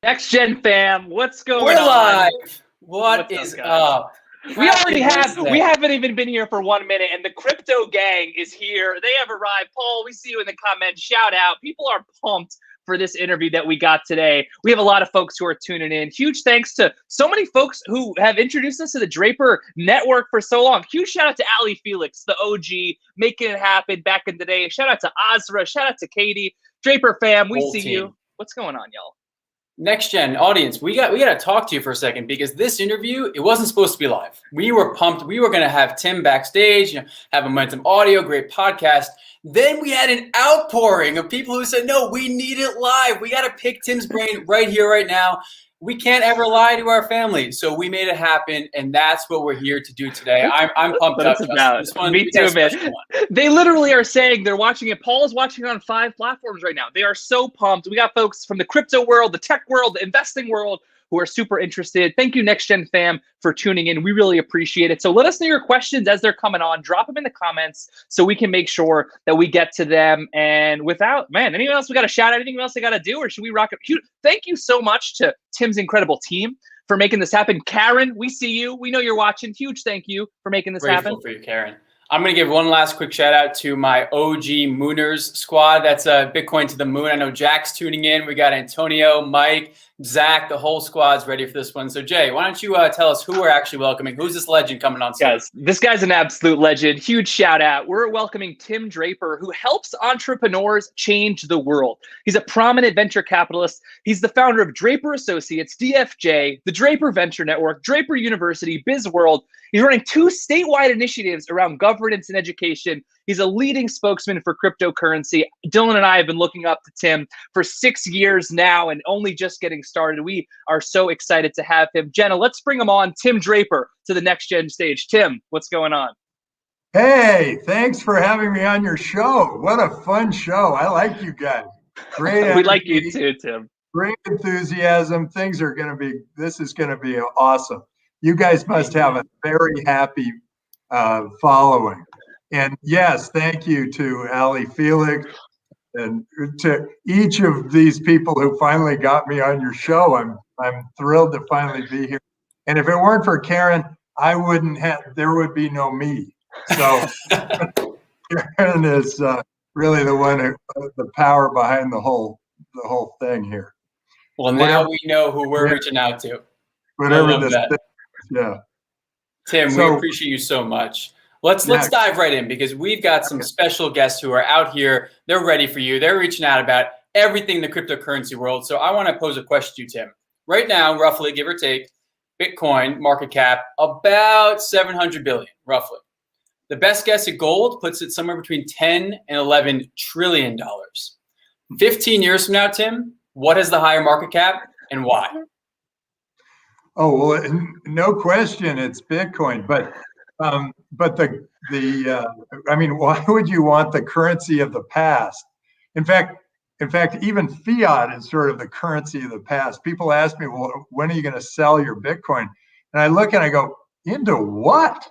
Next Gen fam, what's going We're on? live. What is up? We haven't even been here for 1 minute, and the crypto gang is here. They have arrived. Paul, we see you in the comments. Shout out. People are pumped for this interview that we got today. We have a lot of folks who are tuning in. Huge thanks to so many folks who have introduced us to the Draper network for so long. Huge shout out to Ali Felix, the OG, making it happen back in the day. Shout out to Azra. Shout out to Katie. Draper fam, we see you. What's going on, y'all? Next Gen audience, we got to talk to you for a second, because this interview, it wasn't supposed to be live. We were pumped. We were going to have Tim backstage, have Momentum Audio, great podcast. Then we had an outpouring of people who said, no, we need it live. We got to pick Tim's brain right here, right now. We can't ever lie to our family. So we made it happen, and that's what we're here to do today. I'm pumped up. Me too, man. They literally are saying they're watching it. Paul is watching it on 5 platforms right now. They are so pumped. We got folks from the crypto world, the tech world, the investing world who are super interested. Thank you, Next Gen fam, for tuning in. We really appreciate it. So let us know your questions as they're coming on. Drop them in the comments so we can make sure that we get to them. And without, anyone else we got to shout out? Anything else they got to do, or should we rock it? Thank you so much to Tim's incredible team for making this happen. Karen, we see you. We know you're watching. Huge thank you for making this happen. Grateful for you, Karen. I'm going to give one last quick shout out to my OG Mooners squad. That's Bitcoin to the moon. I know Jack's tuning in. We got Antonio, Mike, Zach, the whole squad's ready for this one. So Jay, why don't you tell us who we're actually welcoming? Who's this legend coming on stage? Guys, this guy's an absolute legend. Huge shout out. We're welcoming Tim Draper, who helps entrepreneurs change the world. He's a prominent venture capitalist. He's the founder of Draper Associates, DFJ, the Draper Venture Network, Draper University, BizWorld. He's running 2 statewide initiatives around governance and education. He's a leading spokesman for cryptocurrency. Dylan and I have been looking up to Tim for 6 years now and only just getting started. We are so excited to have him. Jenna, let's bring him on, Tim Draper, to the Next Gen stage. Tim, what's going on? Hey, thanks for having me on your show. What a fun show. I like you guys. Great. We like you too, Tim. Great enthusiasm. This is going to be awesome. You guys must have a very happy following. And yes, thank you to Ali Felix and to each of these people who finally got me on your show. I'm thrilled to finally be here. And if it weren't for Karen, there would be no me. So Karen is really the one the power behind the whole thing here. Well, now we know who we're reaching out to. Whatever this thing, yeah. Tim, we appreciate you so much. Let's dive right in, because we've got some special guests who are out here. They're ready for you. They're reaching out about everything in the cryptocurrency world. So I want to pose a question to you, Tim. Right now, roughly, give or take, Bitcoin market cap about 700 billion, roughly. The best guess at gold puts it somewhere between 10 and 11 trillion dollars. 15 years from now, Tim, what is the higher market cap and why? Oh, well, no question, it's Bitcoin. But why would you want the currency of the past? In fact, even fiat is sort of the currency of the past. People ask me, well, when are you going to sell your Bitcoin? And I look and I go, into what?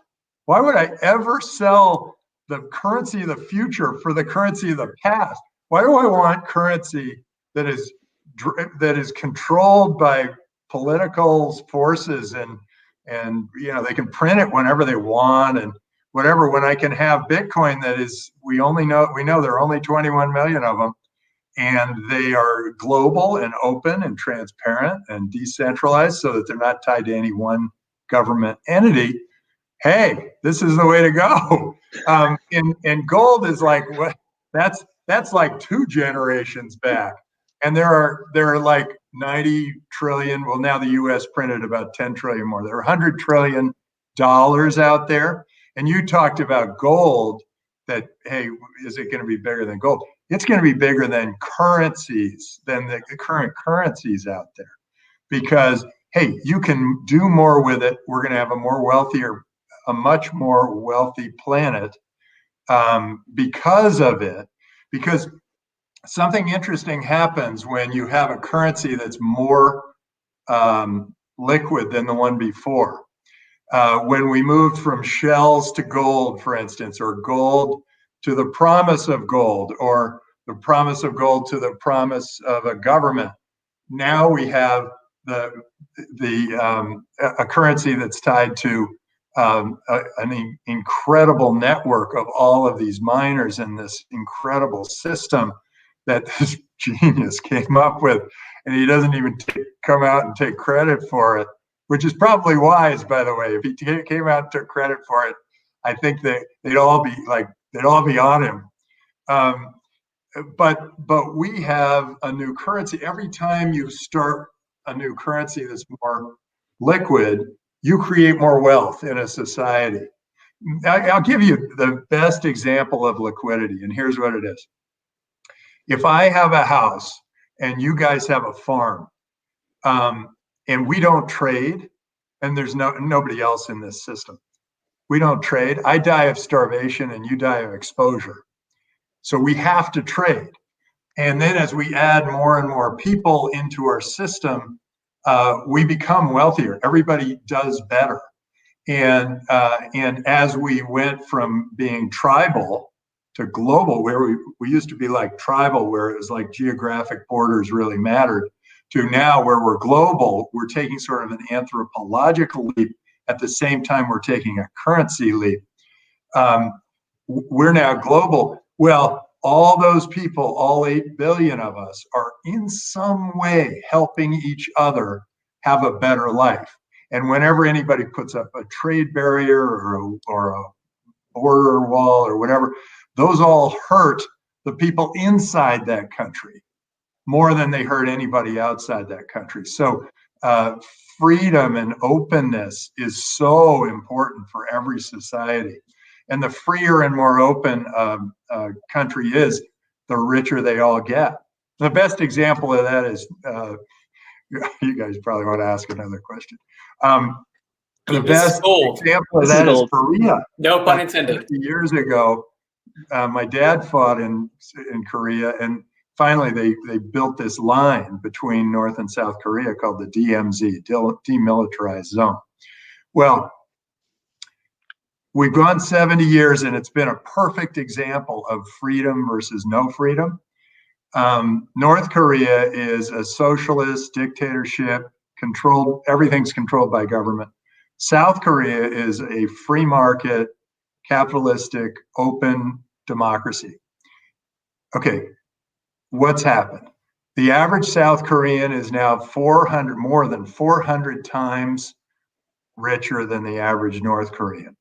Why would I ever sell the currency of the future for the currency of the past? Why do I want currency that is controlled by political forces and they can print it whenever they want and whatever, when I can have Bitcoin that is, we know there are only 21 million of them, and they are global and open and transparent and decentralized so that they're not tied to any one government entity. Hey, this is the way to go. And gold is like, what? That's like 2 generations back. And there are like 90 trillion. Well, now the U.S. printed about 10 trillion more. There are $100 trillion out there. And you talked about gold, that, hey, is it going to be bigger than gold? It's going to be bigger than currencies, than the current currencies out there. Because, hey, you can do more with it. We're going to have a much more wealthy planet because of it. Because something interesting happens when you have a currency that's more liquid than the one before. When we moved from shells to gold, for instance, or gold to the promise of gold, or the promise of gold to the promise of a government, now we have a currency that's tied to an incredible network of all of these miners in this incredible system that this genius came up with, and he doesn't even come out and take credit for it, which is probably wise, by the way. If he came out and took credit for it, I think that they'd all be on him. But we have a new currency. Every time you start a new currency that's more liquid, you create more wealth in a society. I'll give you the best example of liquidity, and here's what it is. If I have a house and you guys have a farm, and we don't trade, and there's nobody else in this system, we don't trade, I die of starvation and you die of exposure. So we have to trade. And then as we add more and more people into our system, we become wealthier. Everybody does better. And as we went from being tribal to global, where we used to be like tribal, where it was like geographic borders really mattered, to now where we're global, we're taking sort of an anthropological leap. At the same time, we're taking a currency leap. We're now global. Well, all those people, all 8 billion of us, are in some way helping each other have a better life. And whenever anybody puts up a trade barrier or a border wall or whatever, those all hurt the people inside that country more than they hurt anybody outside that country. So freedom and openness is so important for every society. And the freer and more open a country is, the richer they all get. The best example of that is, you guys probably want to ask another question. The best example of that is Korea. No pun intended. 50 years ago, my dad fought in Korea, and finally they built this line between North and South Korea called the DMZ, Demilitarized Zone. Well, we've gone 70 years, and it's been a perfect example of freedom versus no freedom. North Korea is a socialist dictatorship, everything's controlled by government. South Korea is a free market, capitalistic, open democracy. Okay, what's happened? The average South Korean is now more than 400 times richer than the average North Korean.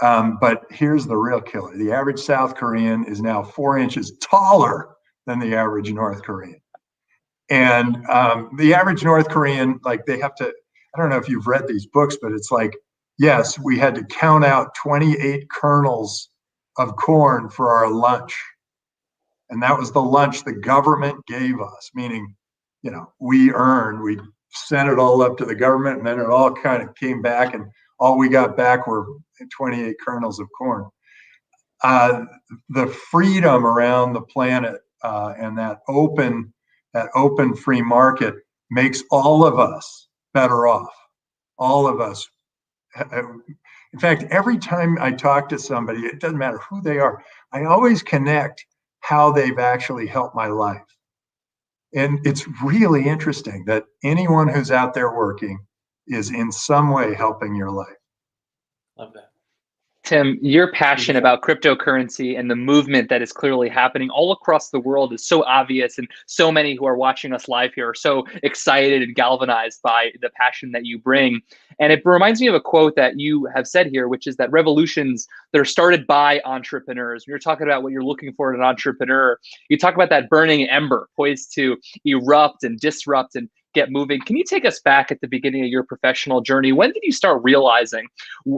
But here's the real killer. The average South Korean is now 4 inches taller than the average North Korean. And the average North Korean, like, they have to, I don't know if you've read these books, but it's like, yes, we had to count out 28 kernels of corn for our lunch. And that was the lunch the government gave us, meaning, we sent it all up to the government, and then it all kind of came back, and all we got back were 28 kernels of corn. The freedom around the planet and that open free market makes all of us better off. All of us. In fact, every time I talk to somebody, it doesn't matter who they are, I always connect how they've actually helped my life. And it's really interesting that anyone who's out there working is in some way helping your life. Love that. Tim, your passion about cryptocurrency and the movement that is clearly happening all across the world is so obvious, and so many who are watching us live here are so excited and galvanized by the passion that you bring. And it reminds me of a quote that you have said here, which is that revolutions that are started by entrepreneurs. When you're talking about what you're looking for in an entrepreneur, you talk about that burning ember poised to erupt and disrupt and get moving. Can you take us back at the beginning of your professional journey? When did you start realizing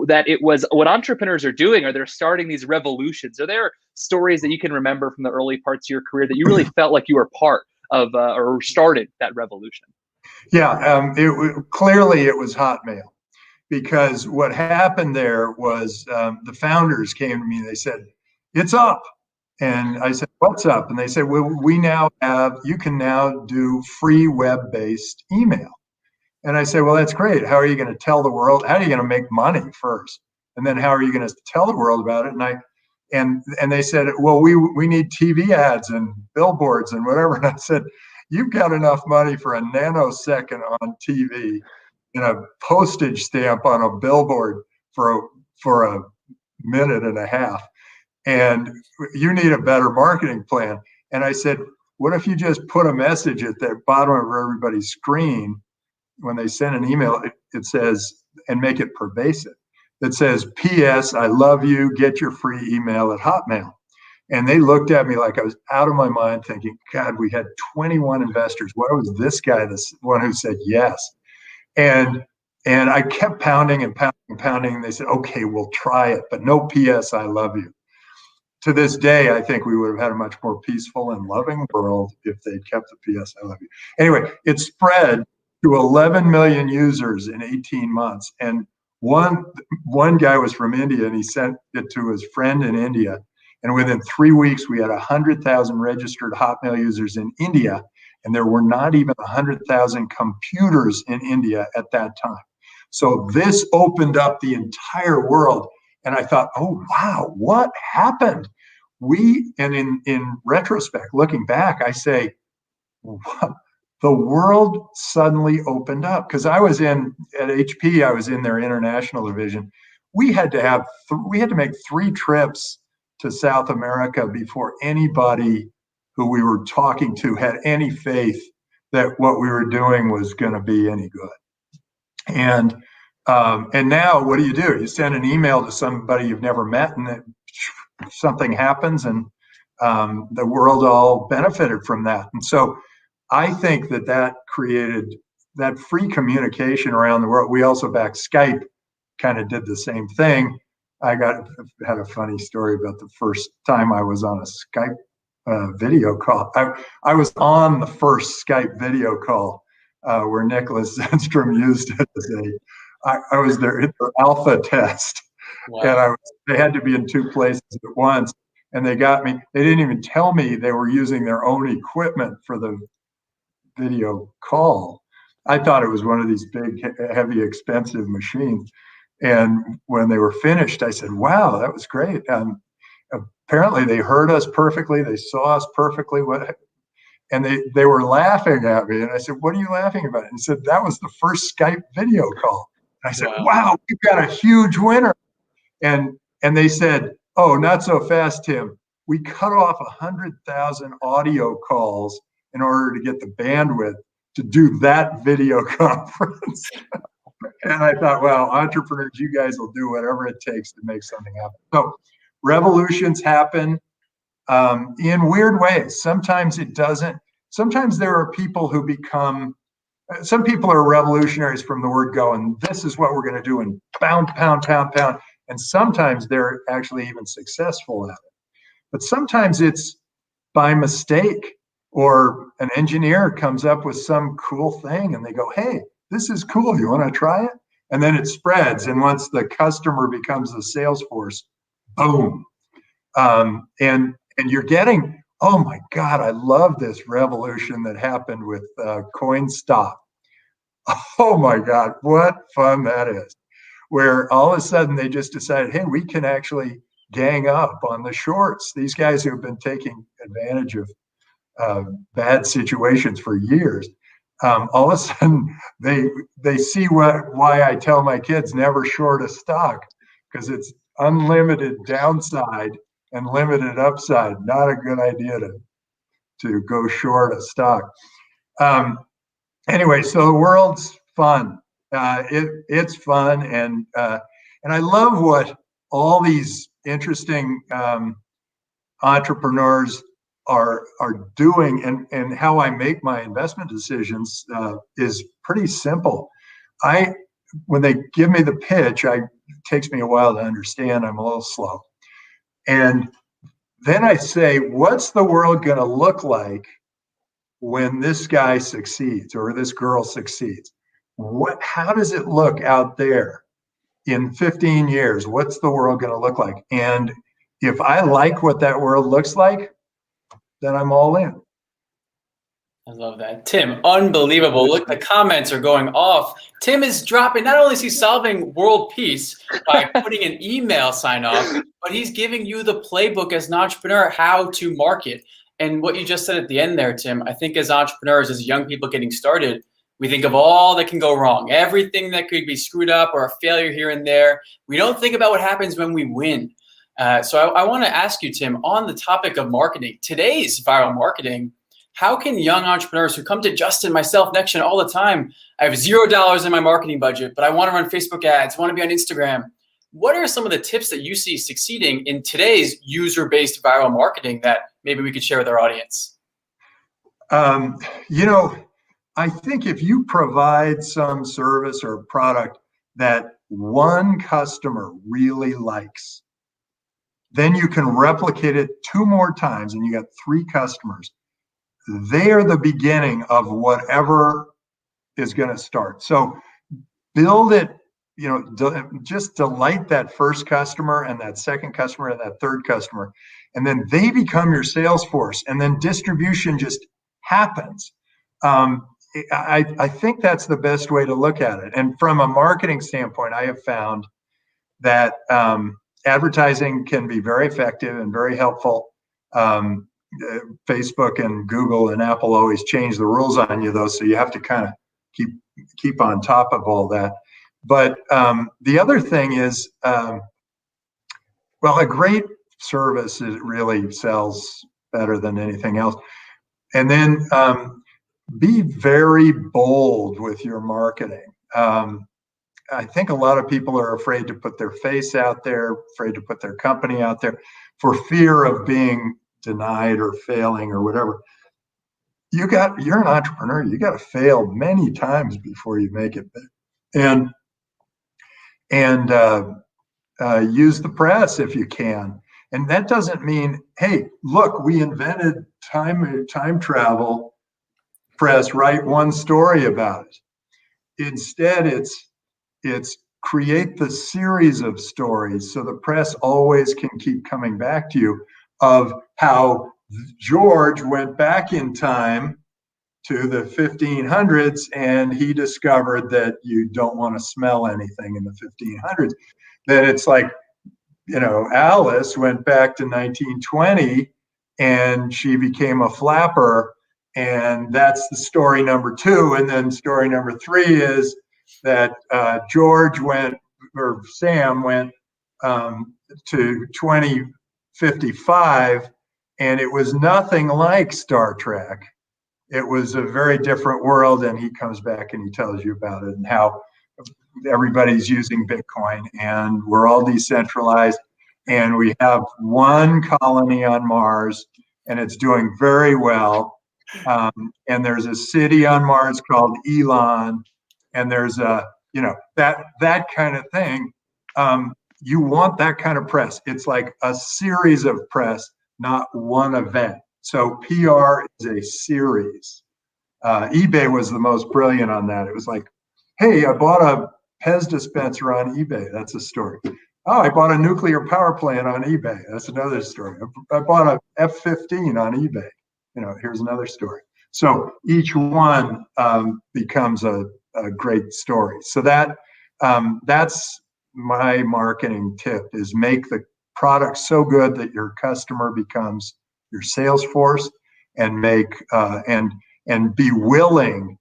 that it was what entrepreneurs are doing, or they're starting these revolutions? Are there stories that you can remember from the early parts of your career that you really felt like you were part of or started that revolution? Yeah, clearly it was Hotmail, because what happened there was the founders came to me and they said, "It's up." And I said, "What's up?" And they said, "Well, you can now do free web-based email." And I said, "Well, that's great. How are you going to tell the world? How are you going to make money first? And then how are you going to tell the world about it?" And they said, "Well, we need TV ads and billboards and whatever." And I said, you've got enough money for a nanosecond on TV and a postage stamp on a billboard for a minute and a half. And you need a better marketing plan. And I said, what if you just put a message at the bottom of everybody's screen when they send an email, it says, and make it pervasive. It says, P.S. I love you, get your free email at Hotmail. And they looked at me like I was out of my mind thinking, God, we had 21 investors. Why was this guy the one who said yes? And I kept pounding and pounding and pounding. And they said, okay, we'll try it, but no P.S. I love you. To this day, I think we would have had a much more peaceful and loving world if they'd kept the P.S. I love you. Anyway, it spread to 11 million users in 18 months. And one guy was from India, and he sent it to his friend in India. And within 3 weeks, we had 100,000 registered Hotmail users in India. And there were not even 100,000 computers in India at that time. So this opened up the entire world. And I thought, oh, wow, what happened? And in retrospect, looking back, I say, the world suddenly opened up. Because I was at HP, I was in their international division. We had to make 3 trips to South America before anybody who we were talking to had any faith that what we were doing was going to be any good. And now what do? You send an email to somebody you've never met, and something happens, and the world all benefited from that. And so I think that created that free communication around the world. We also back Skype kind of did the same thing. I had a funny story about the first time I was on a Skype video call. I was on the first Skype video call where Nicholas Zedstrom used it as I was their alpha test. Wow. And they had to be in 2 places at once, and they got me. They didn't even tell me they were using their own equipment for the video call. I thought it was one of these big, heavy, expensive machines. And when they were finished, I said, wow, that was great. Apparently they heard us perfectly. They saw us perfectly. And they were laughing at me. And I said, what are you laughing about? And he said, that was the first Skype video call. And I said, wow, we've got a huge winner. And they said, oh, not so fast, Tim. We cut off 100,000 audio calls in order to get the bandwidth to do that video conference. And I thought, well, entrepreneurs, you guys will do whatever it takes to make something happen. So revolutions happen in weird ways. Sometimes it doesn't. Sometimes there are people who some people are revolutionaries from the word go, and this is what we're going to do, and pound, pound, pound, pound. And sometimes they're actually even successful at it. But sometimes it's by mistake, or an engineer comes up with some cool thing and they go, hey, this is cool. You want to try it? And then it spreads. And once the customer becomes the sales force, boom. And you're getting, oh my God, I love this revolution that happened with CoinStop. Oh my God, what fun that is. Where all of a sudden they just decided, hey, we can actually gang up on the shorts. These guys who have been taking advantage of bad situations for years. All of a sudden they see why I tell my kids never short a stock, because it's unlimited downside and limited upside. Not a good idea to go short a stock. Anyway, so the world's fun. It's fun, and I love what all these interesting entrepreneurs are doing, and how I make my investment decisions is pretty simple. When they give me the pitch, it takes me a while to understand. I'm a little slow. And then I say, what's the world going to look like when this guy succeeds or this girl succeeds? How does it look out there in 15 years? What's the world going to look like? And if I like what that world looks like, then I'm all in. I love that. Tim, unbelievable. Look, the comments are going off. Tim is dropping, not only is he solving world peace by putting an email sign off, but he's giving you the playbook as an entrepreneur, how to market. And what you just said at the end there, Tim, I think as entrepreneurs, as young people getting started, we think of all that can go wrong, everything that could be screwed up or a failure here and there. We don't think about what happens when we win. So I want to ask you, Tim, on the topic of marketing, today's viral marketing, how can young entrepreneurs who come to Justin, myself, NextGen all the time, I have $0 in my marketing budget, but I want to run Facebook ads, want to be on Instagram. What are some of the tips that you see succeeding in today's user-based viral marketing that maybe we could share with our audience? I think if you provide some service or product that one customer really likes, then you can replicate it 2 more times and you got 3 customers. They are the beginning of whatever is going to start. So build it, just delight that first customer and that second customer and that third customer. And then they become your sales force, and then distribution just happens. I think that's the best way to look at it. And from a marketing standpoint, I have found that advertising can be very effective and very helpful. Facebook and Google and Apple always change the rules on you, though, so you have to kind of keep on top of all that. But the other thing is, a great service really sells better than anything else. And then be very bold with your marketing. I think a lot of people are afraid to put their face out there, afraid to put their company out there for fear of being denied or failing or whatever. You're an entrepreneur. You got to fail many times before you make it big. And use the press if you can. And that doesn't mean, hey, look, we invented time travel. Press, write one story about it. Instead, it's create the series of stories so the press always can keep coming back to you of how George went back in time to the 1500s and he discovered that you don't want to smell anything in the 1500s. Then it's like, Alice went back to 1920 and she became a flapper. And that's the story number 2. And then story number 3 is that Sam went to 2055, and it was nothing like Star Trek. It was a very different world, and he comes back and he tells you about it and how everybody's using Bitcoin, and we're all decentralized, and we have one colony on Mars, and it's doing very well. And there's a city on Mars called Elon, and there's that kind of thing. You want that kind of press. It's like a series of press, not one event. So PR is a series. eBay was the most brilliant on that. It was like, hey, I bought a Pez dispenser on eBay. That's a story. Oh, I bought a nuclear power plant on eBay. That's another story. I bought a F-15 on eBay. Here's another story. So each one becomes a great story. So that's my marketing tip: is make the product so good that your customer becomes your sales force, and make and be willing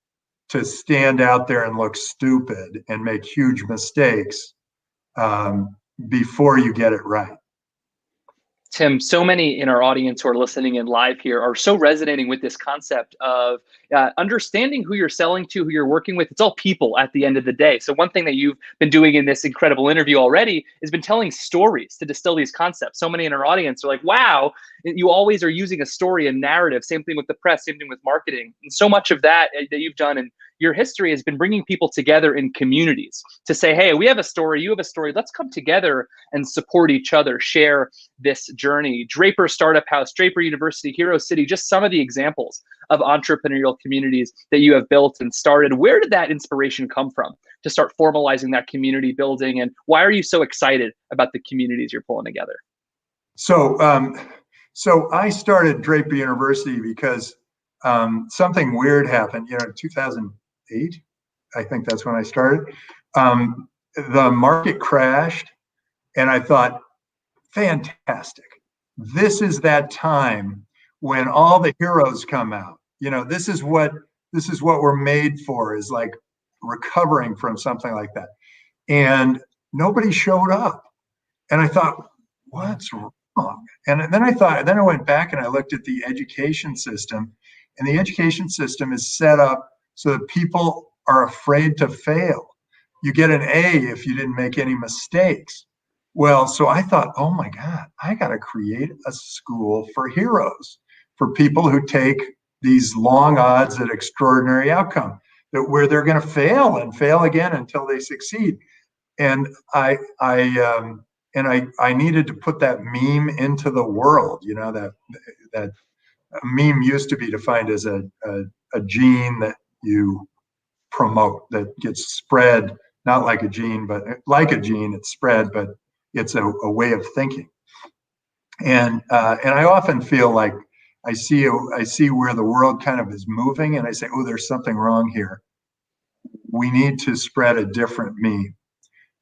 to stand out there and look stupid and make huge mistakes before you get it right. Tim, so many in our audience who are listening in live here are so resonating with this concept of understanding who you're selling to, who you're working with. It's all people at the end of the day. So one thing that you've been doing in this incredible interview already has been telling stories to distill these concepts. So many in our audience are like, wow, you always are using a story and narrative. Same thing with the press, same thing with marketing. And so much of that you've done in your history has been bringing people together in communities to say, hey, we have a story, you have a story, let's come together and support each other, share this journey. Draper Startup House, Draper University, Heroes City, just some of the examples of entrepreneurial communities that you have built and started. Where did that inspiration come from to start formalizing that community building? And why are you so excited about the communities you're pulling together? So I started Draper University because something weird happened, in 2008, I think that's when I started. The market crashed, and I thought, fantastic. This is that time when all the heroes come out. This is what we're made for, is like recovering from something like that. And nobody showed up. And I thought, what's wrong? And then I went back and I looked at the education system, and the education system is set up so that people are afraid to fail. You get an A if you didn't make any mistakes. Well, so I thought, oh my God, I got to create a school for heroes, for people who take these long odds at extraordinary outcome, where they're going to fail and fail again until they succeed. And I needed to put that meme into the world. That a meme used to be defined as a gene that you promote, that gets spread, not like a gene, but like a gene, it's spread, but it's a way of thinking. And I often feel like I see where the world kind of is moving, and I say, oh, there's something wrong here. We need to spread a different meme.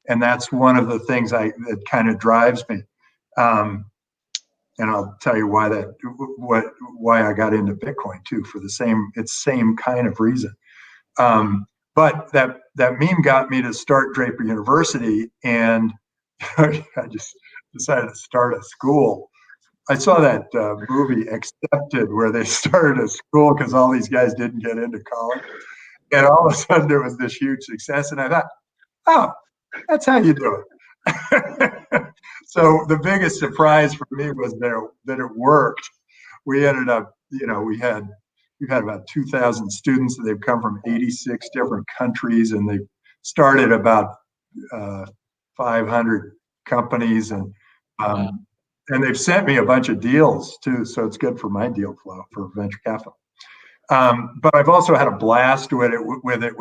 And that's one of the things that kind of drives me. And I'll tell you why I got into Bitcoin too, for the same kind of reason. But that meme got me to start Draper University, and I just decided to start a school. I saw that movie Accepted, where they started a school because all these guys didn't get into college, and all of a sudden there was this huge success. And I thought, oh, that's how you do it. So the biggest surprise for me was that it worked. We ended up, we've had about 2,000 students, and they've come from 86 different countries, and they've started about 500 companies, and they've sent me a bunch of deals too. So it's good for my deal flow for venture capital. But I've also had a blast with it.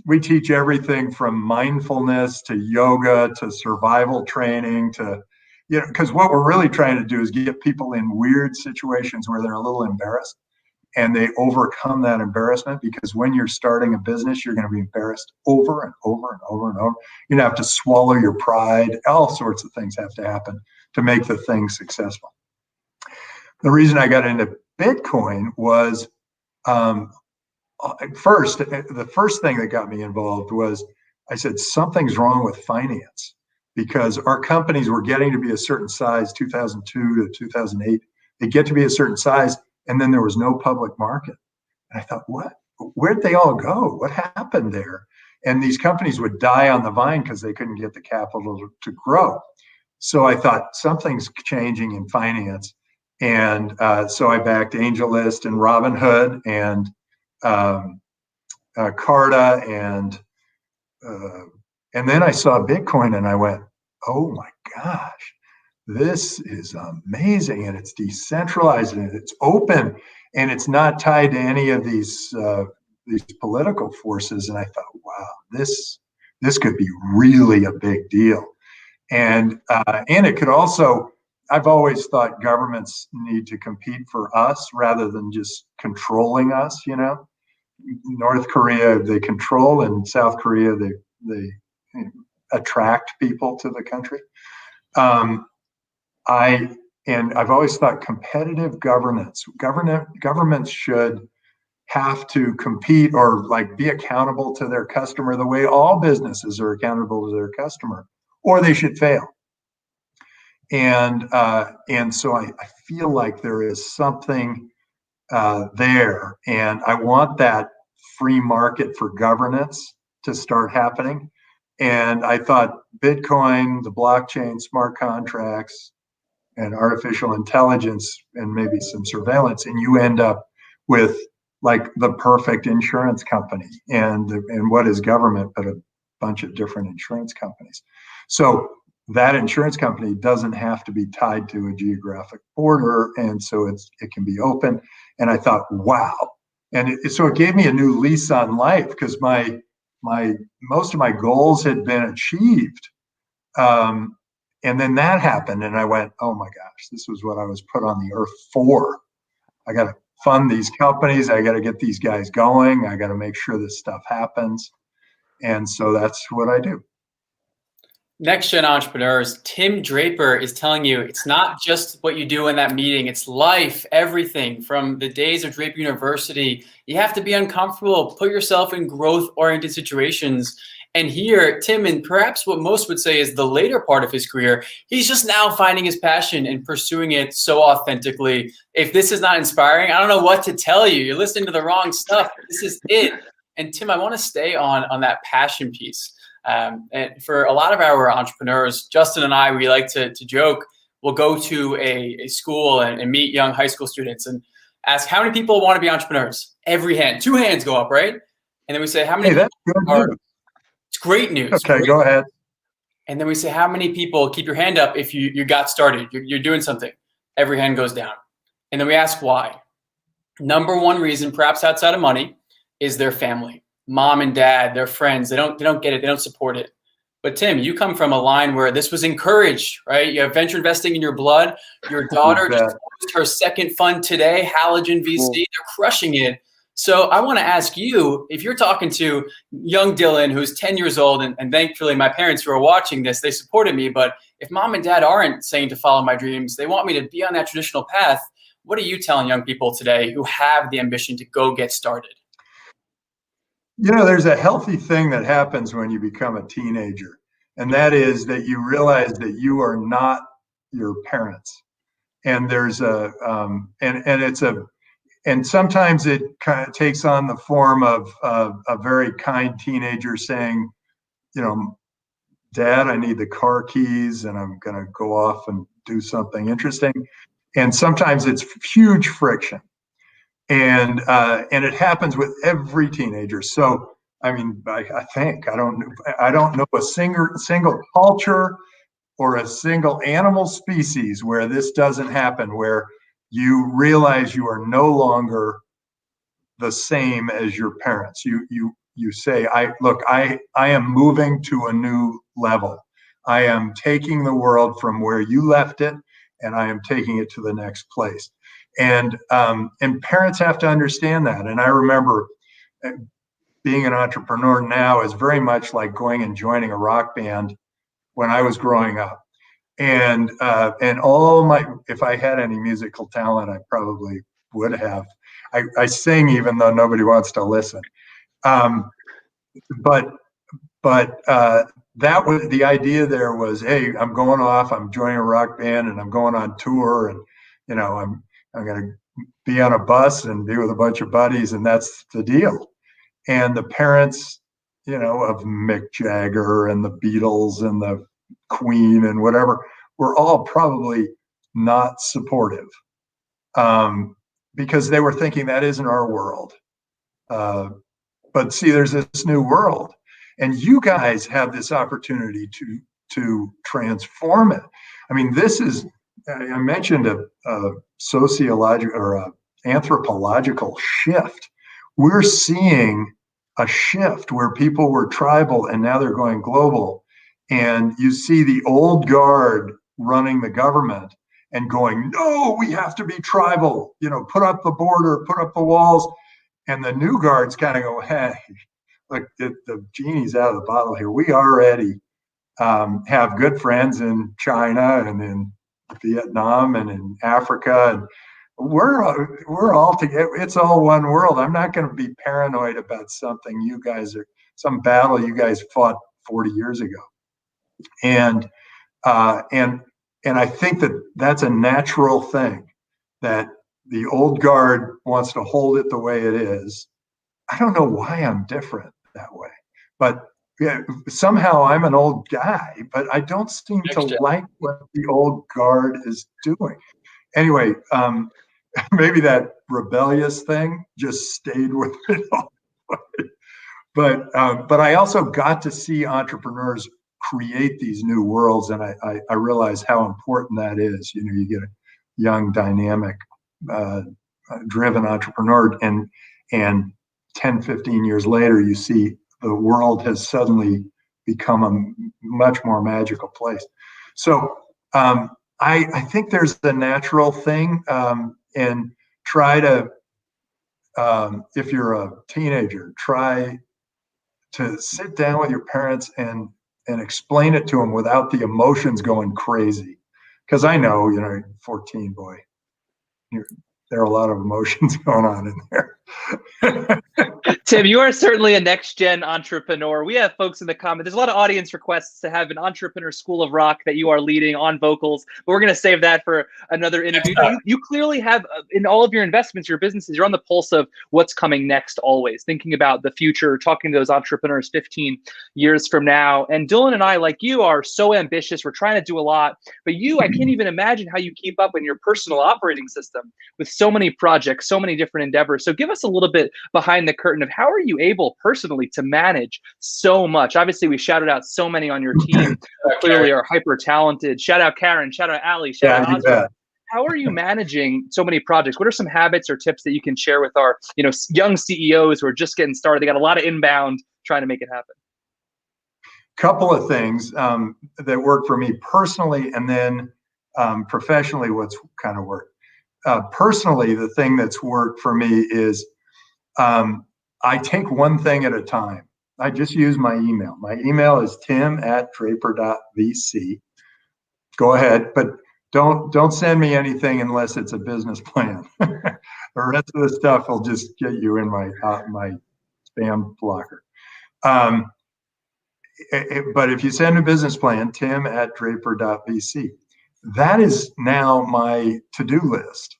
We teach everything from mindfulness to yoga to survival training to, because what we're really trying to do is get people in weird situations where they're a little embarrassed, and they overcome that embarrassment, because when you're starting a business, you're going to be embarrassed over and over and over and over. You're going to have to swallow your pride. All sorts of things have to happen to make the thing successful. The reason I got into Bitcoin was, the first thing that got me involved was, I said, something's wrong with finance, because our companies were getting to be a certain size, 2002 to 2008. They get to be a certain size, and then there was no public market. And I thought, where'd they all go? What happened there? And these companies would die on the vine because they couldn't get the capital to grow. So I thought, something's changing in finance. And so I backed AngelList and Robinhood and Carta, and then I saw Bitcoin, and I went, oh my gosh, this is amazing, and it's decentralized, and it's open, and it's not tied to any of these political forces. And I thought, wow, this could be really a big deal. And it could also, I've always thought governments need to compete for us rather than just controlling us. North Korea, they control, and South Korea, they attract people to the country. I've always thought competitive governance. Governments should have to compete, or like be accountable to their customer the way all businesses are accountable to their customer, or they should fail. And so I feel like there is something there, and I want that free market for governance to start happening. And I thought Bitcoin, the blockchain, smart contracts, and artificial intelligence, and maybe some surveillance, and you end up with like the perfect insurance company. And what is government but a bunch of different insurance companies? So that insurance company doesn't have to be tied to a geographic border, and so it can be open. And I thought, wow. And so it gave me a new lease on life, because most of my goals had been achieved. And then that happened, and I went, oh my gosh, this was what I was put on the earth for. I got to fund these companies. I got to get these guys going. I got to make sure this stuff happens. And so that's what I do. Next Gen Entrepreneurs, Tim Draper is telling you it's not just what you do in that meeting, it's life, everything from the days of Draper University. You have to be uncomfortable, put yourself in growth-oriented situations. And here, Tim, and perhaps what most would say is the later part of his career, he's just now finding his passion and pursuing it so authentically. If this is not inspiring, I don't know what to tell you. You're listening to the wrong stuff. This is it. And Tim, I want to stay on that passion piece. And for a lot of our entrepreneurs, Justin and I, we like to joke, we'll go to a school and meet young high school students and ask how many people want to be entrepreneurs? Every hand, 2 hands go up, right? And then we say, how many people are, it's great news. Okay, go ahead. And then we say, how many people, keep your hand up if you got started, you're doing something. Every hand goes down. And then we ask why. Number one reason, perhaps outside of money, is their family. Mom and dad, their friends, they don't get it, they don't support it. But Tim, you come from a line where this was encouraged, right? You have venture investing in your blood. Your daughter just closed her second fund today, Halogen VC, they're crushing it. So I want to ask you, if you're talking to young Dylan, who's 10 years old, and thankfully my parents who are watching this, they supported me, but if mom and dad aren't saying to follow my dreams, they want me to be on that traditional path, what are you telling young people today who have the ambition to go get started? You know, there's a healthy thing that happens when you become a teenager, and that is that you realize that you are not your parents. And there's and sometimes it kind of takes on the form of a very kind teenager saying, you know, Dad, I need the car keys and I'm going to go off and do something interesting. And sometimes it's huge friction. And it happens with every teenager. So, I mean, I think I don't know a single culture or a single animal species where this doesn't happen, where you realize you are no longer the same as your parents. You say, I am moving to a new level. I am taking the world from where you left it, and I am taking it to the next place. And parents have to understand that. And I remember being an entrepreneur now is very much like going and joining a rock band when I was growing up. And if I had any musical talent, I probably would have. I sing even though nobody wants to listen. But that was the idea. There was, hey, I'm going off. I'm joining a rock band, and I'm going on tour, and you know, I'm going to be on a bus and be with a bunch of buddies, and that's the deal. And the parents, you know, of Mick Jagger and the Beatles and the Queen and whatever, were all probably not supportive, because they were thinking that isn't our world. But see, there's this new world, and you guys have this opportunity to transform it. I mean, this is, I mentioned a sociological or a anthropological shift. We're seeing a shift where people were tribal and now they're going global. And you see the old guard running the government and going, no, we have to be tribal, you know, put up the border, put up the walls. And the new guards kind of go, hey, look, the genie's out of the bottle here. We already have good friends in China and in Vietnam and in Africa, and we're all together. It's all one world. I'm not going to be paranoid about something some battle you guys fought 40 years ago. And I think that's a natural thing, that the old guard wants to hold it the way it is. I don't know why I'm different that way, but yeah, somehow I'm an old guy, but I don't seem to like what the old guard is doing. Anyway, maybe that rebellious thing just stayed with it all the way. But I also got to see entrepreneurs create these new worlds, and I realize how important that is. You know, you get a young, dynamic, driven entrepreneur, and 10, 15 years later, you see the world has suddenly become a much more magical place. So I think there's the natural thing, and try to, if you're a teenager, try to sit down with your parents and and explain it to them without the emotions going crazy. Because I know, 14, boy, there are a lot of emotions going on in there. Tim, you are certainly a next-gen entrepreneur. We have folks in the comments. There's a lot of audience requests to have an entrepreneur school of rock that you are leading on vocals, but we're going to save that for another interview. You clearly have, in all of your investments, your businesses, you're on the pulse of what's coming next always, thinking about the future, talking to those entrepreneurs 15 years from now. And Dylan and I, like you, are so ambitious. We're trying to do a lot. But I can't even imagine how you keep up in your personal operating system with so many projects, so many different endeavors. So give us a little bit behind the curtain of how are you able personally to manage so much? Obviously, we shouted out so many on your team who clearly are hyper talented. Shout out Karen, shout out Ali, shout out Oscar. How are you managing so many projects? What are some habits or tips that you can share with our young CEOs who are just getting started? They got a lot of inbound trying to make it happen. Couple of things that work for me personally, and then professionally, what's kind of worked. Personally, the thing that's worked for me is I take one thing at a time. I just use my email. My email is tim@draper.vc. Go ahead, but don't send me anything unless it's a business plan. The rest of the stuff will just get you in my spam blocker. But if you send a business plan, tim@draper.vc, that is now my to-do list.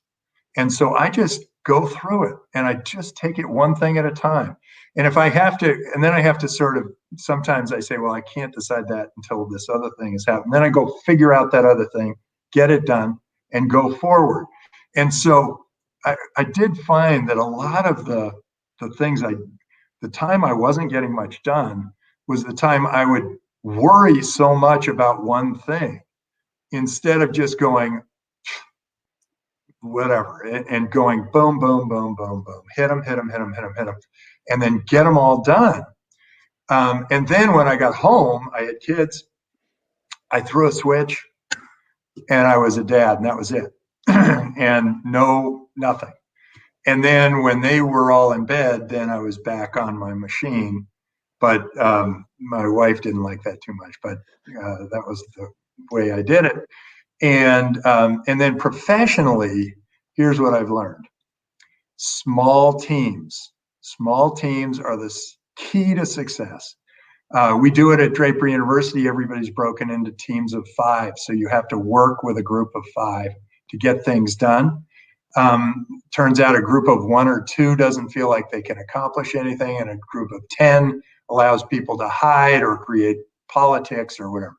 And so I just go through it and I just take it one thing at a time. And if I have to, and then I have to sort of, sometimes I say, well, I can't decide that until this other thing has happened. Then I go figure out that other thing, get it done, and go forward. And so I did find that a lot of the things the time I wasn't getting much done was the time I would worry so much about one thing instead of just going, whatever, and going boom, boom, boom, boom, boom, hit them, and then get them all done. And then when I got home, I had kids, I threw a switch and I was a dad, and that was it. And nothing. And then when they were all in bed, then I was back on my machine. But my wife didn't like that too much, but that was the way I did it. And then professionally, here's what I've learned. Small teams are the key to success. We do it at Draper University. Everybody's broken into teams of 5. So you have to work with a group of 5 to get things done. Turns out a group of 1 or 2 doesn't feel like they can accomplish anything, and a group of 10 allows people to hide or create politics or whatever.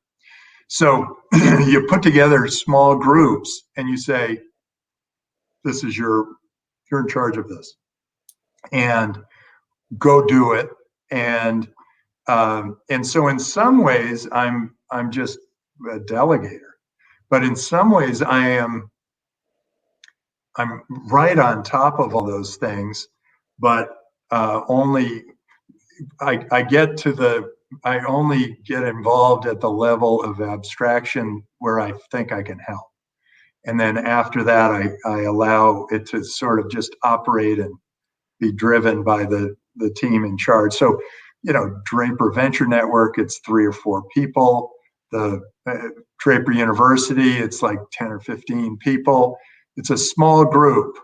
So you put together small groups and you say, this is you're in charge of this, and go do it. And so in some ways I'm just a delegator, but in some ways I'm right on top of all those things, but only I only get involved at the level of abstraction where I think I can help. And then after that, I allow it to sort of just operate and be driven by the team in charge. So, Draper Venture Network, it's 3 or 4 people. The Draper University, it's like 10 or 15 people. It's a small group.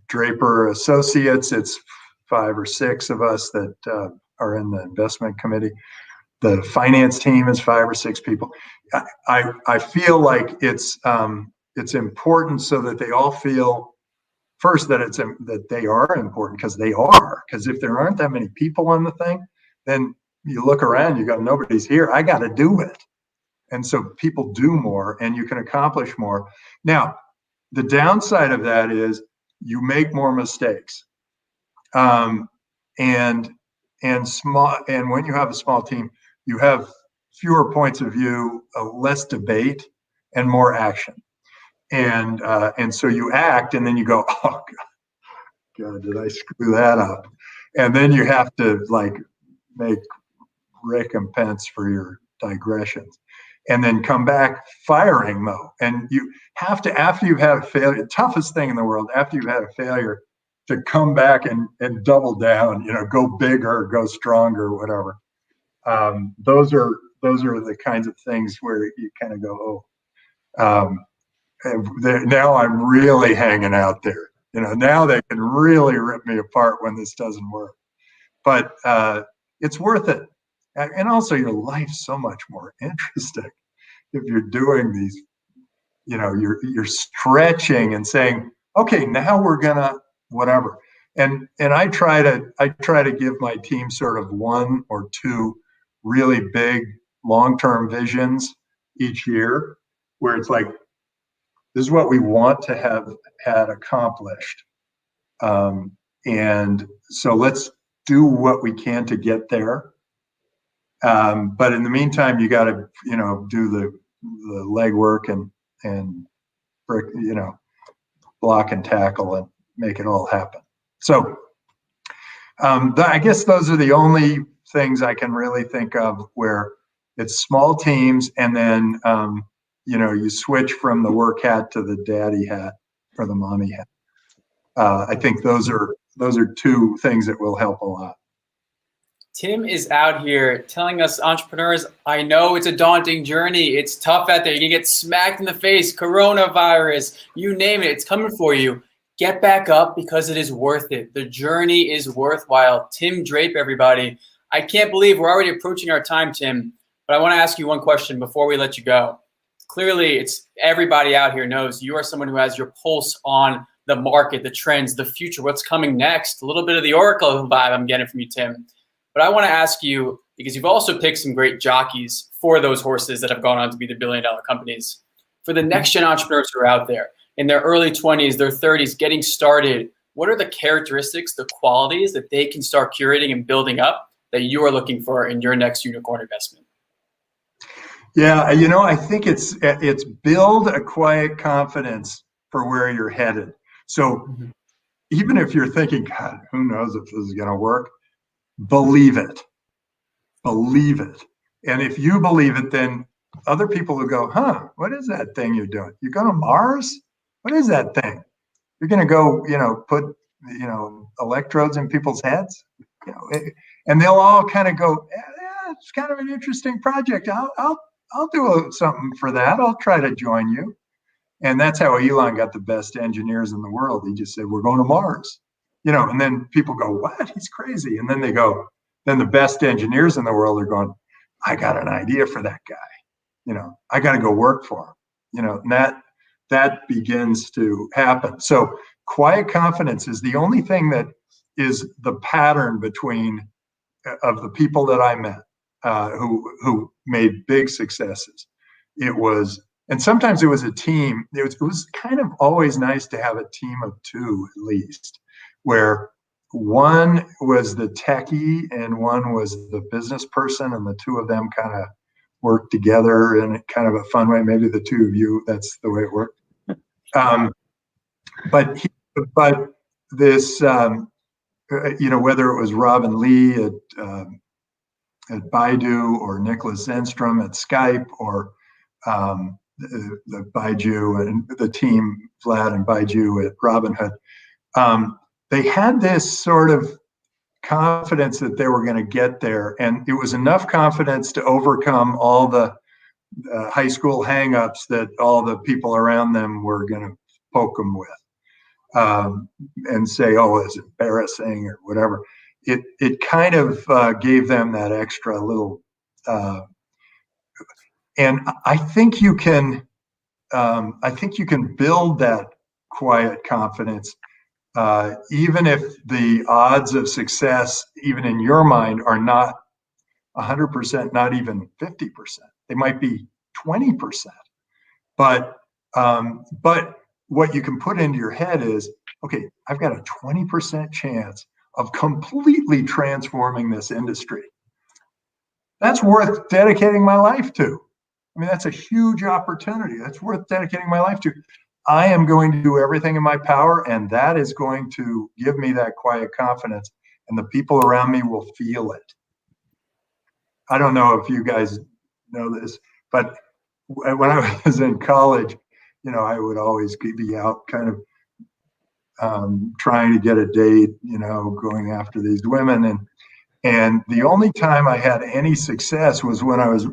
Draper Associates, it's 5 or 6 of us that are in the investment committee. The finance team is 5 or 6 people. I feel like it's important so that they all feel first that they are important, because they are. Because if there aren't that many people on the thing, then you look around, you go, nobody's here. I got to do it. And so people do more, and you can accomplish more. Now, the downside of that is you make more mistakes. And when you have a small team, you have fewer points of view, less debate, and more action. And so you act, and then you go, oh God, did I screw that up? And then you have to make recompense for your digressions, and then come back firing mode. And you have to, after you've had a failure, toughest thing in the world, after you've had a failure, to come back and double down, go bigger, go stronger, whatever. Those are the kinds of things where you kind of go, oh, now I'm really hanging out there. Now they can really rip me apart when this doesn't work. But it's worth it. And also your life's so much more interesting if you're doing these, you're stretching and saying, okay, now we're gonna whatever. And I try to give my team sort of one or two really big long-term visions each year, where it's like, this is what we want to have had accomplished. And so let's do what we can to get there. But in the meantime, you got to, do the legwork and block and tackle and make it all happen. So I guess those are the only things I can really think of where it's small teams, and then you switch from the work hat to the daddy hat or the mommy hat. I think those are two things that will help a lot. Tim is out here telling us entrepreneurs, I know it's a daunting journey. It's tough out there. You're going to get smacked in the face, coronavirus, you name it. It's coming for you. Get back up because it is worth it. The journey is worthwhile. Tim Draper, everybody. I can't believe we're already approaching our time, Tim, but I want to ask you one question before we let you go. Clearly, it's everybody out here knows you are someone who has your pulse on the market, the trends, the future, what's coming next. A little bit of the Oracle vibe I'm getting from you, Tim. But I want to ask you, because you've also picked some great jockeys for those horses that have gone on to be the billion-dollar companies. For the next-gen entrepreneurs who are out there in their early 20s, their 30s, getting started, what are the characteristics, the qualities that they can start curating and building up that you are looking for in your next unicorn investment? Yeah, I think it's build a quiet confidence for where you're headed. So even if you're thinking, God, who knows if this is going to work, believe it. Believe it. And if you believe it, then other people will go, what is that thing you're doing? You're going to Mars? What is that thing? You're going to go, put, electrodes in people's heads? And they'll all kind of go, yeah, it's kind of an interesting project. I'll do something for that. I'll try to join you. And that's how Elon got the best engineers in the world. He just said, we're going to Mars. And then people go, what? He's crazy. And then then the best engineers in the world are going, I got an idea for that guy. I got to go work for him. And that begins to happen. So quiet confidence is the only thing that is the pattern between of the people that I met who made big successes. And sometimes it was a team. It was kind of always nice to have a team of two at least, where one was the techie and one was the business person, and the two of them kind of worked together in kind of a fun way. Maybe the two of you, that's the way it worked. But this, whether it was Robin Lee at Baidu or Nicholas Zenstrom at Skype or the Baidu and the team, Vlad and Baidu at Robinhood, they had this sort of confidence that they were going to get there. And it was enough confidence to overcome all the high school hangups that all the people around them were going to poke them with and say, oh, it's embarrassing or whatever. It kind of gave them that extra little, and I think you can build that quiet confidence, even if the odds of success, even in your mind, are not 100%, not even 50%. They might be 20%. But what you can put into your head is, okay, I've got a 20% chance of completely transforming this industry. That's worth dedicating my life to. I mean, that's a huge opportunity. That's worth dedicating my life to. I am going to do everything in my power, and that is going to give me that quiet confidence, and the people around me will feel it. I don't know if you guys know this, but when I was in college, I would always be out kind of trying to get a date, going after these women. And the only time I had any success was when I was,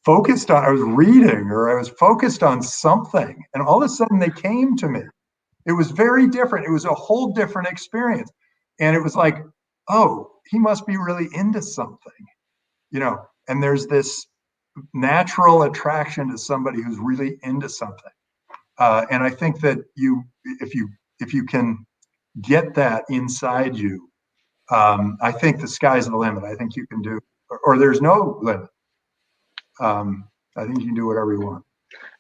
focused on, I was reading or I was focused on something, and all of a sudden they came to me. It was very different. It was a whole different experience. And it was like, oh, he must be really into something, and there's this natural attraction to somebody who's really into something. And I think that if you can get that inside you, I think the sky's the limit. I think you can do, or there's no limit. I think you can do whatever you want.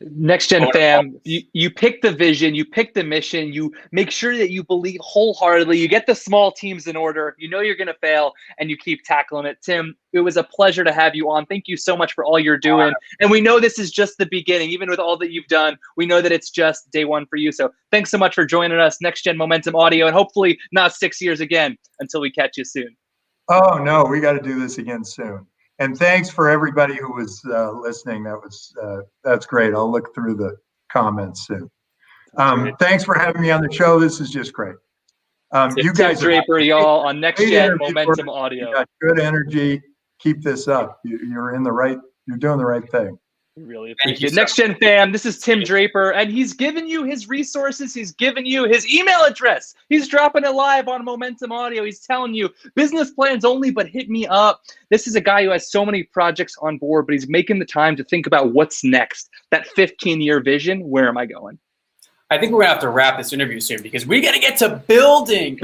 Next Gen fam, you pick the vision, you pick the mission, you make sure that you believe wholeheartedly, you get the small teams in order, you know you're going to fail, and you keep tackling it. Tim, it was a pleasure to have you on. Thank you so much for all you're doing. And we know this is just the beginning. Even with all that you've done, we know that it's just day one for you. So thanks so much for joining us, Next Gen Momentum Audio, and hopefully not 6 years again until we catch you soon. Oh, no, we got to do this again soon. And thanks for everybody who was listening. That's great. I'll look through the comments soon. Thanks for having me on the show. This is just great. You guys, Tim Draper, y'all, on Next Gen Momentum Audio. You got good energy. Keep this up. You're doing the right thing. We really appreciate it. Next Gen fam, this is Tim Draper, and he's given you his resources. He's given you his email address. He's dropping it live on Momentum Audio. He's telling you business plans only, but hit me up. This is a guy who has so many projects on board, but he's making the time to think about what's next. That 15-year vision, where am I going? I think we're going to have to wrap this interview soon because we got to get to building.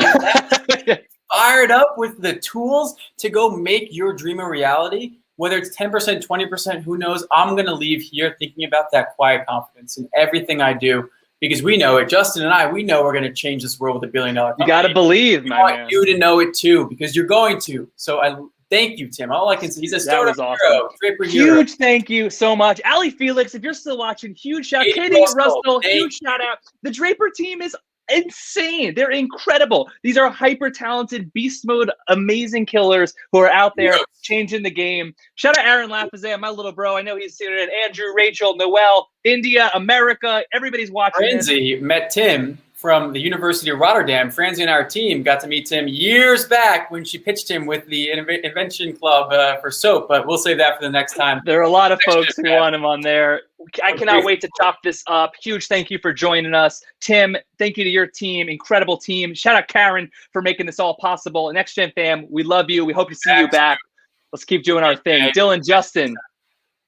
Fired up with the tools to go make your dream a reality. Whether it's 10%, 20%, who knows? I'm going to leave here thinking about that quiet confidence in everything I do because we know it. Justin and I, we know we're going to change this world with $1 billion company. You got to believe, man. I want you to know it too because you're going to. So I thank you, Tim. All I can say, he's a startup hero, Draper hero. Huge thank you so much. Ali Felix, if you're still watching, huge shout out. Katie Russell, huge shout out. The Draper team is insane. They're incredible. These are hyper talented, beast mode, amazing killers who are out there changing the game. Shout out Aaron Lafazan, my little bro. I know he's seen it. Andrew, Rachel, Noel, India, America. Everybody's watching. Franzi met Tim from the University of Rotterdam. Franzi and our team got to meet Tim years back when she pitched him with the Invention Club for soap, but we'll save that for the next time. There are a lot of folks who want him on there. I cannot wait to chop this up. Huge thank you for joining us. Tim, thank you to your team. Incredible team. Shout out Karen for making this all possible. Next Gen fam, we love you. We hope to see you back. Let's keep doing our thing. Dylan, Justin,